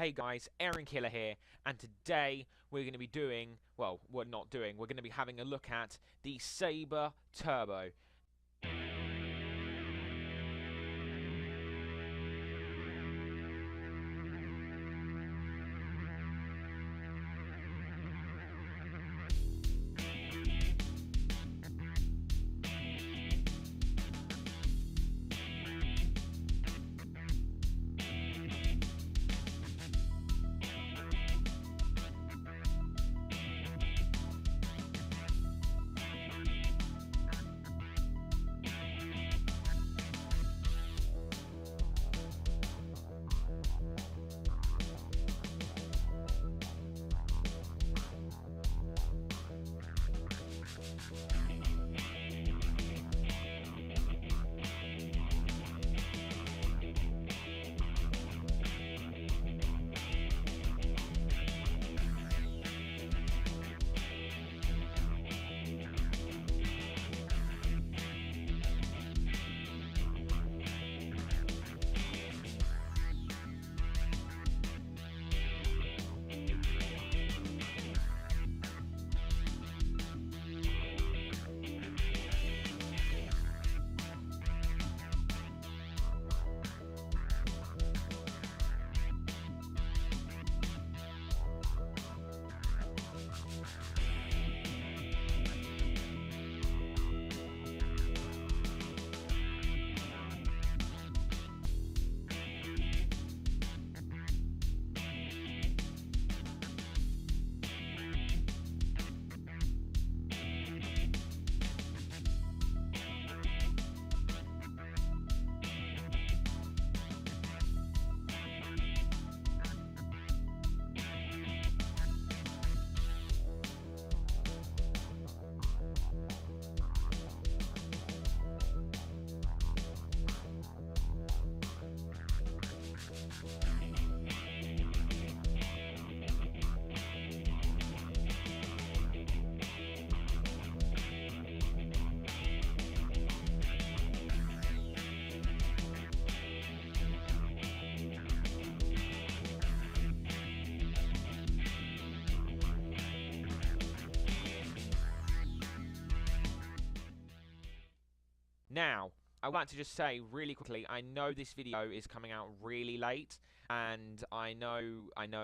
Hey guys, Aaron Killer here, and today we're going to be doing, well, we're not doing, we're going to be having a look at the Sabre Turbo. Now, I would like to just say really quickly, I know this video is coming out really late, and I know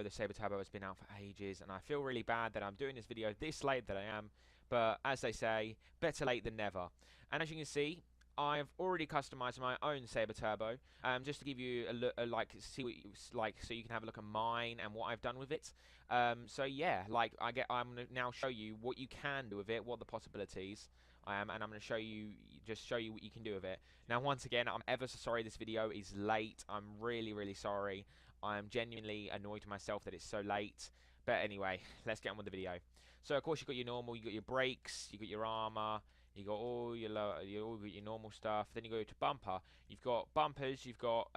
the Sabre Turbo has been out for ages, and I feel really bad that I'm doing this video this late that I am, but as they say, better late than never. And as you can see, I've already customized my own Sabre Turbo, just to give you a look, see what you, like, so you can have a look at mine and what I've done with it. So yeah, I'm gonna now show you what you can do with it, what the possibilities, and I'm gonna show you what you can do with it. Now, once again, I'm ever so sorry this video is late. I'm really sorry. I'm genuinely annoyed to myself that it's so late. But anyway, let's get on with the video. So of course you've got your normal, you got your brakes, you got your armor. You got all your your normal stuff. Then you go to bumper. You've got bumpers. You've got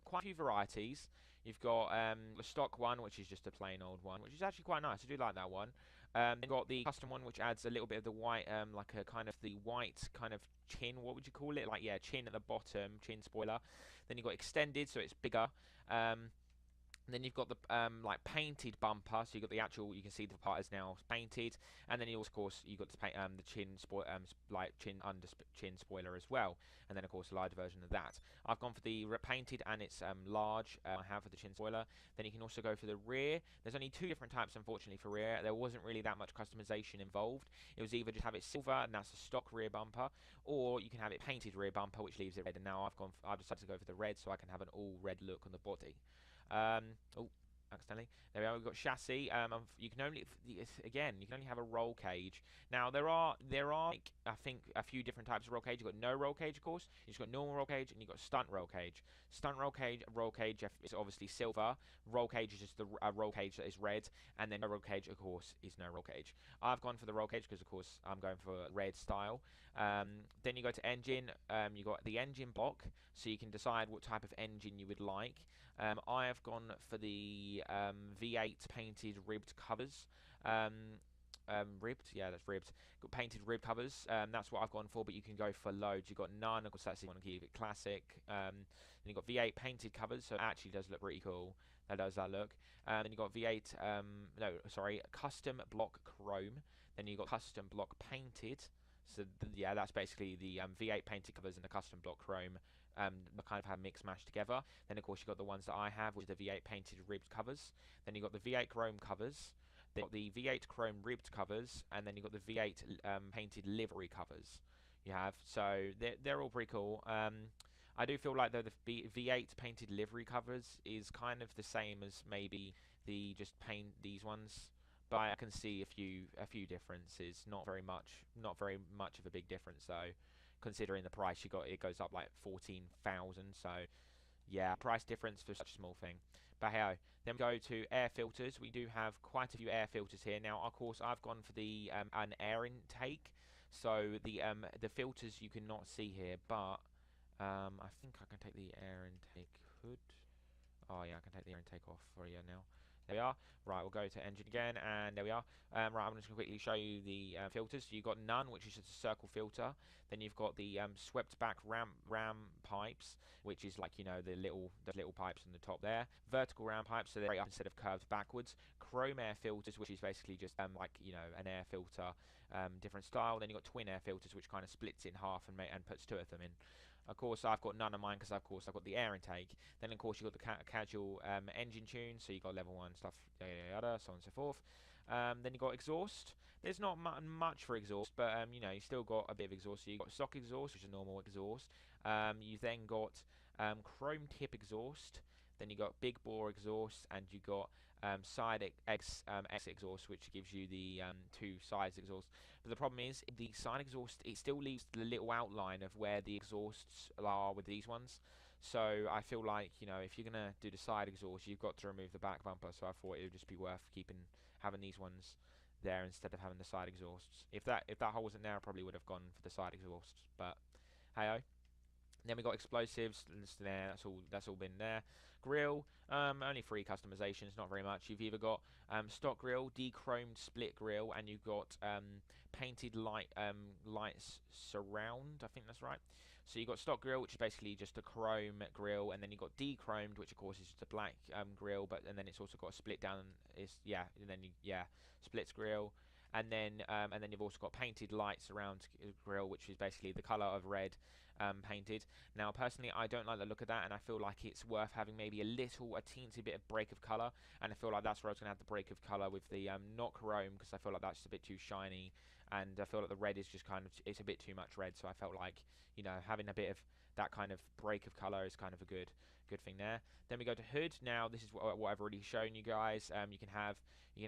quite a few varieties. You've got the stock one, which is just a plain old one, which is actually quite nice. I do like that one. Then you've got the custom one, which adds a little bit of the white, like a kind of the white kind of chin. What would you call it? Like, yeah, chin at the bottom, chin spoiler. Then you've got extended, so it's bigger. And then you've got the like painted bumper, so you've got the actual. You can see the part is now painted, and then you also, of course, you've got the chin like chin spoiler as well, and then of course a larger version of that. I've gone for the painted, and it's large. I have for the chin spoiler. Then you can also go for the rear. There's only two different types, unfortunately, for rear. There wasn't really that much customization involved. It was either just have it silver, and that's a stock rear bumper, or you can have it painted rear bumper, which leaves it red. And now I've decided to go for the red, so I can have an all red look on the body. Oh, accidentally. There we are. We've got chassis. You can only have a roll cage. Now there are like, I think, a few different types of roll cage. You've got no roll cage, of course. You've got normal roll cage, and you've got stunt roll cage. Stunt roll cage is obviously silver. Roll cage is just the roll cage that is red, and then no roll cage, of course, is no roll cage. I've gone for the roll cage because, of course, I'm going for red style. Then you go to engine. You got the engine block, so you can decide what type of engine you would like. I have gone for the V8 painted ribbed covers. ribbed. Yeah, that's ribbed. Got painted rib covers. That's what I've gone for, but you can go for loads. You've got none. Of course, that's if you want to keep it classic. Then you've got V8 painted covers, so it actually does look pretty cool. That does that look. Then you've got V8, no, sorry, custom block chrome. Then you've got custom block painted. So yeah, that's basically the V8 painted covers and the custom block chrome. Kind of have mixed mashed together. Then of course you've got the ones that I have, which are the V8 painted ribbed covers. Then you've got the V8 chrome covers. Then you've got the V8 chrome ribbed covers, and then you've got the V8 painted livery covers. You have, so they're all pretty cool. I do feel like though the V8 painted livery covers is kind of the same as maybe the just paint these ones, but I can see a few differences. Not very much of a big difference though, considering the price it goes up like 14,000. So yeah, price difference for such a small thing. But hey, then we go to air filters. We do have quite a few air filters here. Now, of course, I've gone for the an air intake. So the filters you cannot see here, but I think I can take the air intake hood. Oh yeah, I can take the air intake off for you now. There we are. Right, we'll go to engine again, and there we are. Right, I'm just going to quickly show you the filters. So you've got none, which is just a circle filter. Then you've got the swept back ram pipes, which is like, you know, the little pipes on the top there. Vertical ram pipes, so they're straight up instead of curved backwards. Chrome air filters, which is basically just like, you know, an air filter, different style. Then you've got twin air filters, which kind of splits in half and puts two of them in. Of course, I've got none of mine because, of course, I've got the air intake. Then, of course, you've got the casual engine tune, so you've got level 1 stuff, yada, yada, so on and so forth. Then you've got exhaust. There's not much for exhaust, but, you know, you've still got a bit of exhaust. So you've got stock exhaust, which is a normal exhaust. You've then got chrome tip exhaust. Then you've got big bore exhaust, and you've got side exit exhaust, which gives you the two sides exhaust. But the problem is, the side exhaust, it still leaves the little outline of where the exhausts are with these ones. So I feel like, you know, if you're going to do the side exhaust, you've got to remove the back bumper. So I thought it would just be worth having these ones there instead of having the side exhausts. If that hole wasn't there, I probably would have gone for the side exhausts. But hey-oh. Then we got explosives, there. That's all been there. Grill, only 3 customizations, not very much. You've either got stock grill, de-chromed split grill, and you've got painted lights surround. I think that's right. So you've got stock grill, which is basically just a chrome grill, and then you've got de-chromed, which of course is just a black grill, and then it's also got a split down. Splits grill. And then you've also got painted lights around grill, which is basically the color of red painted. Now, personally, I don't like the look of that, and I feel like it's worth having maybe a teensy bit of break of color. And I feel like that's where I was going to have the break of color with the not chrome, because I feel like that's a bit too shiny, and I feel like the red is just it's a bit too much red. So I felt like, you know, having a bit of that kind of break of color is kind of a good thing there. Then we go to hood. Now, this is what I've already shown you guys. You can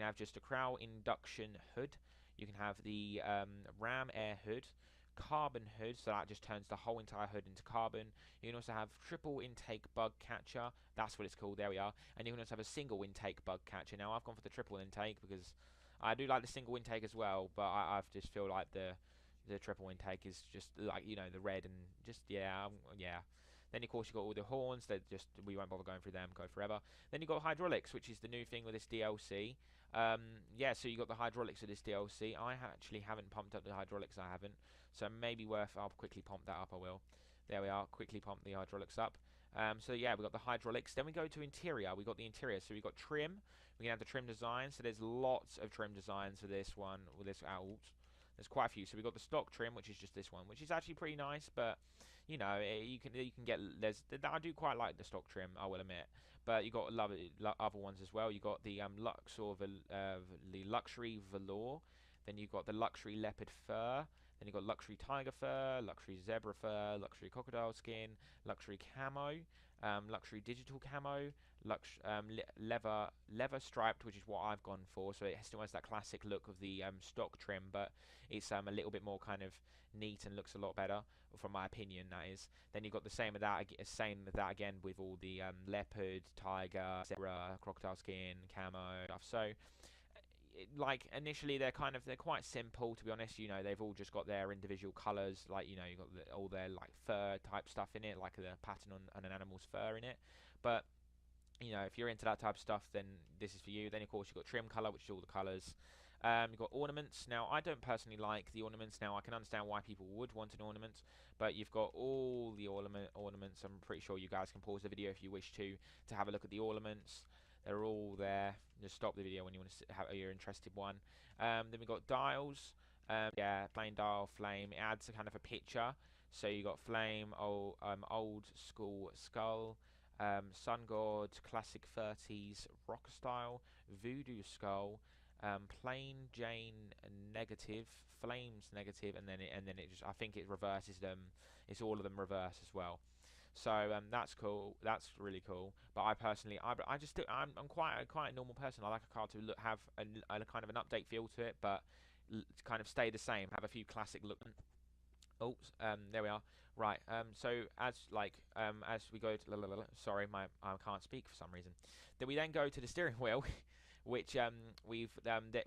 have just a Crow induction hood. You can have the ram air hood, carbon hood, so that just turns the whole entire hood into carbon. You can also have triple intake bug catcher. That's what it's called. There we are. And you can also have a single intake bug catcher. Now, I've gone for the triple intake because I do like the single intake as well, but I just feel like the triple intake is just like, you know, the red and just yeah. Then of course you've got all the horns that we won't bother going through them, go forever. Then you've got hydraulics, which is the new thing with this DLC. So you got the hydraulics of this DLC. I actually haven't pumped up the hydraulics, I haven't. So maybe I'll quickly pump that up, I will. There we are, quickly pump the hydraulics up. So yeah, we got the hydraulics. Then we go to interior. We got the interior. So we got trim. We can have the trim design. So there's lots of trim designs for this one. With this out. There's quite a few. So we got the stock trim, which is just this one, which is actually pretty nice. But you know, you can get. I do quite like the stock trim, I will admit. But you got other ones as well. You got the the luxury velour. Then you've got the luxury leopard fur. Then you've got luxury tiger fur, luxury zebra fur, luxury crocodile skin, luxury camo, luxury digital camo, leather striped, which is what I've gone for. So it still has that classic look of the stock trim, but it's a little bit more kind of neat and looks a lot better, from my opinion, that is. Then you've got the same with that again with all the leopard, tiger, zebra, crocodile skin, camo stuff. So like initially they're quite simple, to be honest. You know, they've all just got their individual colours, like, you know, you've got all their like fur type stuff in it, like the pattern on an animal's fur in it. But you know, if you're into that type of stuff, then this is for you. Then of course you've got trim colour, which is all the colours. You've got ornaments. Now, I don't personally like the ornaments. Now, I can understand why people would want an ornament, but you've got all the ornaments. I'm pretty sure you guys can pause the video if you wish to have a look at the ornaments. They're all there. Just stop the video when you want to have your interested one. Then we've got dials. Yeah, plain dial, flame. It adds a kind of a picture. So you got flame, old school skull, sun god, classic 30s rock style, voodoo skull, plain Jane negative, flames negative, and then it just, I think it reverses them. It's all of them reverse as well. So that's cool. That's really cool. But I personally, I'm quite a normal person. I like a car to have a kind of an update feel to it, but kind of stay the same. Have a few classic look. Oh, there we are. Right. So as we go to sorry, I can't speak for some reason. Then we then go to the steering wheel, which we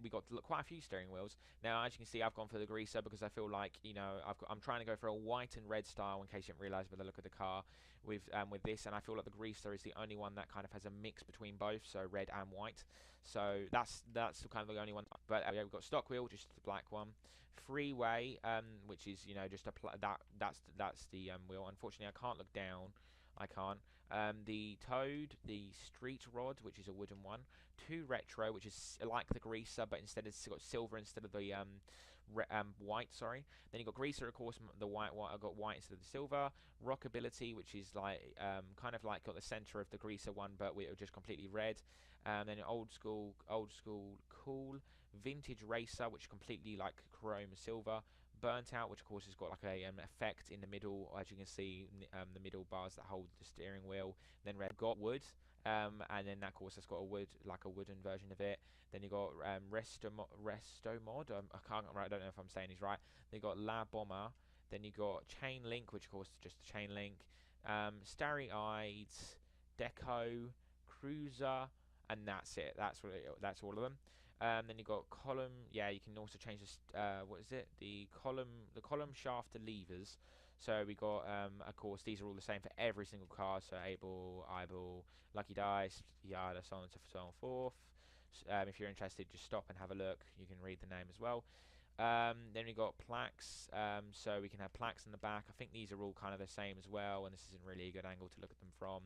got quite a few steering wheels. Now, as you can see, I've gone for the greaser because I feel like, you know, I'm trying to go for a white and red style, in case you didn't realise by the look of the car with this, and I feel like the greaser is the only one that kind of has a mix between both, so red and white. So that's kind of the only one. But yeah, we've got stock wheel, just the black one. Freeway, which is, you know, just that's the wheel. Unfortunately, I can't look down. I can't. The Toad, the Street Rod, which is a wooden one. 2 Retro, which is like the greaser, but instead it's got silver instead of the white. Sorry. Then you got greaser, of course. The white one, I got white instead of the silver. Rockability, which is like kind of like got the center of the greaser one, but we're just completely red. Then old school cool. Vintage Racer, which is completely like chrome silver. Burnt Out, which of course has got like a effect in the middle, as you can see, the middle bars that hold the steering wheel. Then red got wood, and then that of course has got a wooden version of it. Then you got Resto Mod. I don't know if I'm saying these right. Then you got La Bomber. Then you got Chain Link, which of course is just the chain link. Starry Eyed, Deco, Cruiser, and that's it. That's all of them. Then you got column. Yeah, you can also change this. What is it? The column shaft levers. So we got, of course, these are all the same for every single car. So Able, Eyeball, Lucky Dice, yada, so on and so forth. If you're interested, just stop and have a look. You can read the name as well. Then we got plaques. So we can have plaques in the back. I think these are all kind of the same as well, and this isn't really a good angle to look at them from.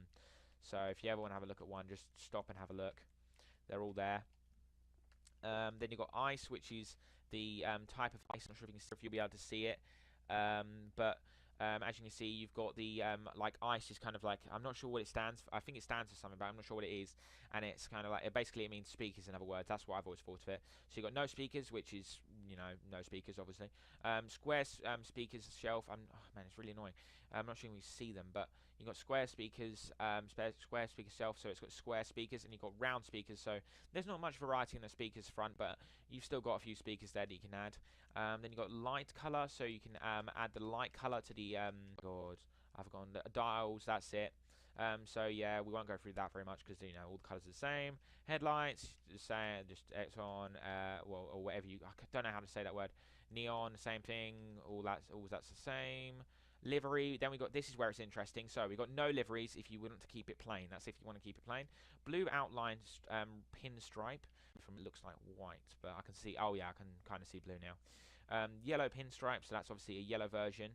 So if you ever want to have a look at one, just stop and have a look. They're all there. Then you've got ice, which is the type of ice. I'm not sure if you'll be able to see it, but as you can see, you've got the like ice is kind of like, I'm not sure what it stands for. I think it stands for something, but I'm not sure what it is. And it's kind of like, it means speakers, in other words. That's what I've always thought of it. So you've got no speakers, which is, you know, no speakers, obviously. Square speakers shelf. Oh man, it's really annoying. I'm not sure we see them, but you've got square speakers, square speaker shelf, so it's got square speakers, and you've got round speakers, so there's not much variety in the speakers front, but you've still got a few speakers there that you can add. Then you've got light color, so you can add the light color to the God, I've gone the dials. That's it. So yeah, we won't go through that very much because, you know, all the colors are the same. Headlights, just X on, well, or whatever you. I don't know how to say that word. Neon, same thing. All that's the same. Livery. Then we got, this is where it's interesting. So we got no liveries if you want to keep it plain. That's if you want to keep it plain. Blue outline pinstripe. From it looks like white, but I can see. Oh yeah, I can kind of see blue now. Yellow pinstripe. So that's obviously a yellow version.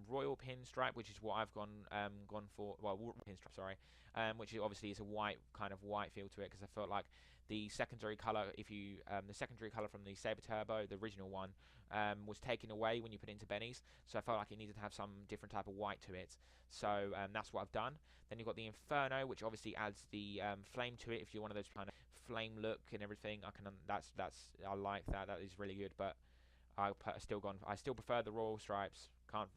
Royal pinstripe, which is what I've gone for. Well, pinstripe, sorry. Which is obviously is a white kind of white feel to it, because I felt like the secondary color, the secondary color from the Sabre Turbo, the original one, was taken away when you put it into Benny's, so I felt like it needed to have some different type of white to it. So that's what I've done. Then you've got the Inferno, which obviously adds the flame to it. If you're one of those kind of flame look and everything, I like that. That is really good. But I still prefer the Royal Stripes.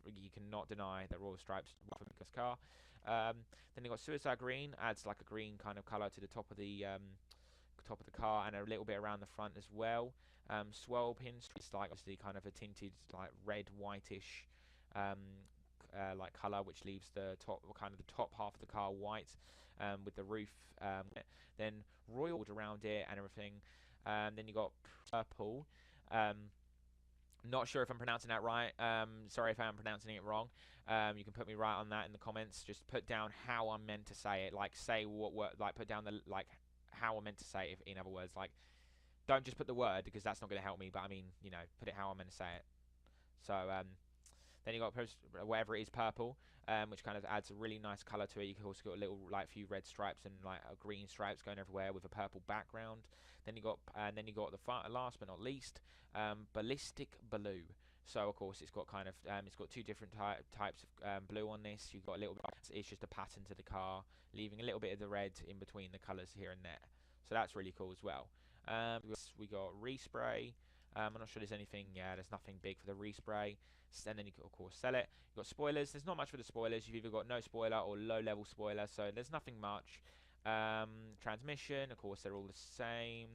You cannot deny that Royal Stripes for this car. Then you got Suicide Green, adds like a green kind of color to the top of the car, and a little bit around the front as well. Swirl pins, it's like obviously kind of a tinted like red whitish like color, which leaves the top half of the car white, with the roof. Then royal around it and everything. Then you got purple. Not sure if I'm pronouncing that right. Sorry if I'm pronouncing it wrong. You can put me right on that in the comments. Just put down how I'm meant to say it. Like, say what word, like put down the, like, how I'm meant to say it, in other words. Like, don't just put the word, because that's not going to help me, but I mean, you know, put it how I'm going to say it. So then you got whatever it is, purple, which kind of adds a really nice colour to it. You can also got a little like few red stripes and like green stripes going everywhere with a purple background. Then you got the last but not least, ballistic blue. So of course it's got kind of it's got two different types of blue on this. You've got a little bit. It's just a pattern to the car, leaving a little bit of the red in between the colours here and there. So that's really cool as well. We got respray. I'm not sure there's anything. Yeah, there's nothing big for the respray. And then you can of course sell it. You've got spoilers. There's not much for the spoilers. You've either got no spoiler or low level spoiler, so there's nothing much. Transmission, of course, they're all the same.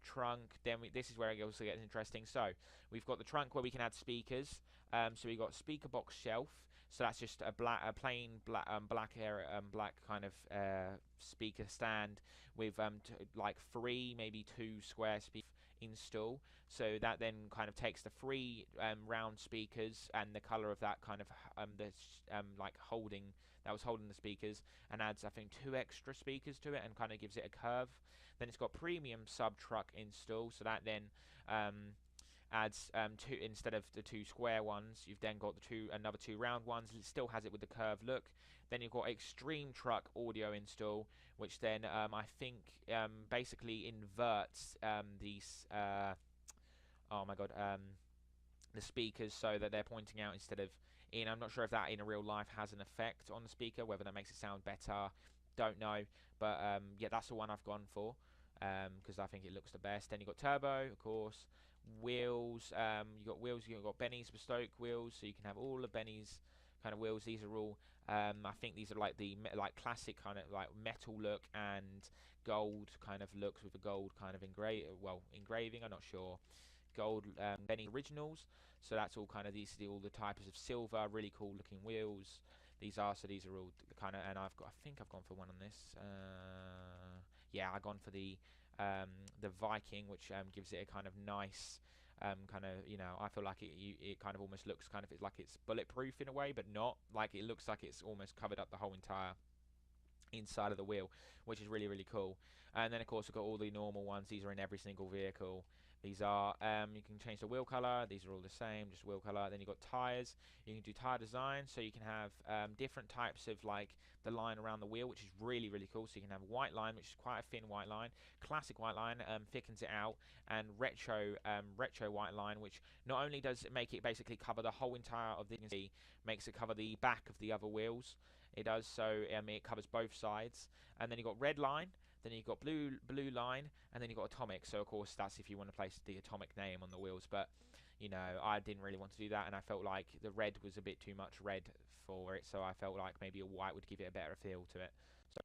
Trunk. Then this is where it also gets interesting. So we've got the trunk where we can add speakers. So we've got speaker box shelf. So that's just a plain black kind of speaker stand with like 3, maybe 2 square speakers install. So that then kind of takes the 3 round speakers and the color of that kind of like holding the speakers, and adds I think 2 extra speakers to it and kind of gives it a curve. Then it's got premium sub truck install, so that then adds 2 instead of the 2 square ones. You've then got another 2 round ones. It still has it with the curved look. Then you've got extreme truck audio install, which then I think basically inverts these oh my god, the speakers so that they're pointing out instead of in. I'm not sure if that in a real life has an effect on the speaker, whether that makes it sound better, don't know. But yeah, that's the one I've gone for because I think it looks the best. Then you've got turbo, of course. Wheels, you've got Benny's bespoke wheels, so you can have all of Benny's kind of wheels. These are all I think these are like the classic kind of like metal look and gold kind of looks with a gold kind of engraving, I'm not sure. Gold Benny originals, so that's all kind of all the types of silver, really cool looking wheels. These are all kind of, and I think I've gone for one on this. Yeah, I've gone for the Viking, which gives it a kind of nice kind of, you know, I feel like it kind of almost looks kind of like it's bulletproof in a way, but not. Like it looks like it's almost covered up the whole entire inside of the wheel, which is really, really cool. And then of course we've got all the normal ones. These are in every single vehicle. These are you can change the wheel color. These are all the same, just wheel color. Then you've got tires. You can do tire design, so you can have different types of like the line around the wheel, which is really, really cool. So you can have a white line, which is quite a thin white line, classic white line, thickens it out, and retro white line, which not only does it make it basically cover the whole entire of the, makes it cover the back of the other wheels. It does, so it covers both sides. And then you've got red line. Then you've got blue line, and then you've got atomic. So of course that's if you want to place the atomic name on the wheels. But you know, I didn't really want to do that, and I felt like the red was a bit too much red for it. So I felt like maybe a white would give it a better feel to it. So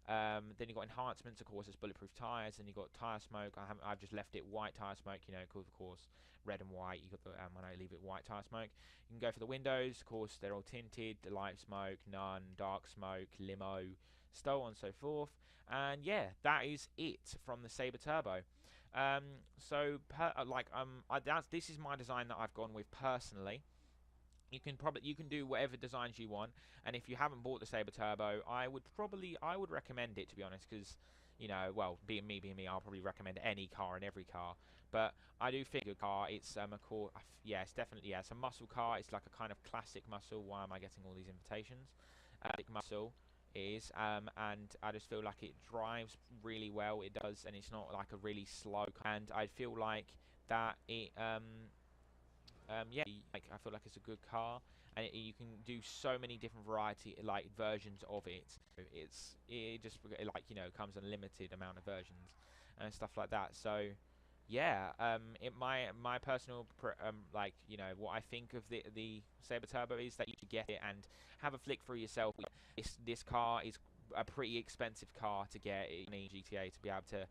then you've got enhancements. Of course, it's bulletproof tires. Then you've got tire smoke. I've just left it white tire smoke. You know, of course, red and white. You got the when I leave it white tire smoke. You can go for the windows. Of course, they're all tinted. The light smoke, none, dark smoke, limo, so on and so forth. And yeah, that is it from the Sabre Turbo. This is my design that I've gone with personally. You can do whatever designs you want, and if you haven't bought the Sabre Turbo, I would recommend it, to be honest, because you know, well, being me, I'll probably recommend any car and every car. But I do think a car, it's it's definitely, it's a muscle car. It's like a kind of classic muscle. Why am I getting all these invitations? Classic muscle is and I just feel like it drives really well. It does, and it's not like a really slow. And I feel like that it I feel like it's a good car, and you can do so many different versions of it. It just like, you know, comes in a limited amount of versions and stuff like that. So yeah, my personal like, you know, what I think of the Sabre Turbo is that you should get it and have a flick through yourself. This car is a pretty expensive car to get in GTA, to be able to,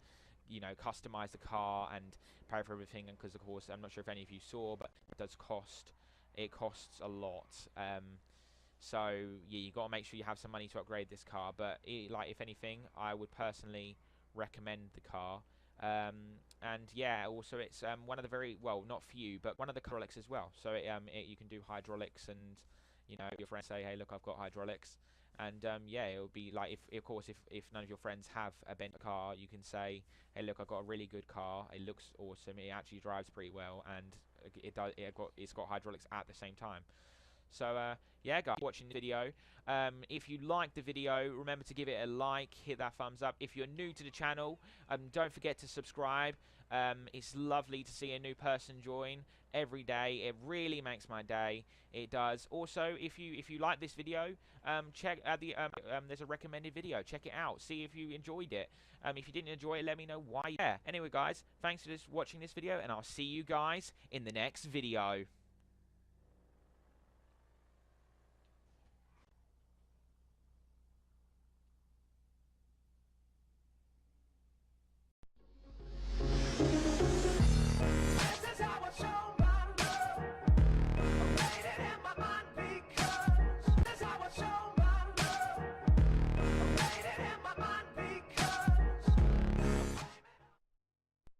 you know, customize the car and pay for everything. And because of course, I'm not sure if any of you saw, but it does cost. It costs a lot. So yeah, you got to make sure you have some money to upgrade this car. But like, if anything, I would personally recommend the car. And yeah, also it's one of the very, well, not few, but one of the hydraulics as well. So you can do hydraulics, and you know, your friends say, hey, look, I've got hydraulics, And yeah, it would be like, if of course if none of your friends have a bent car, you can say, hey, look, I got a really good car. It looks awesome. It actually drives pretty well, and it's got hydraulics at the same time. So yeah, guys, watching the video. If you liked the video, remember to give it a like, hit that thumbs up. If you're new to the channel, don't forget to subscribe. It's lovely to see a new person join every day. It really makes my day. It does. Also, if you like this video, check there's a recommended video. Check it out. See if you enjoyed it. If you didn't enjoy it, let me know why. Yeah. Anyway, guys, thanks for watching this video, and I'll see you guys in the next video.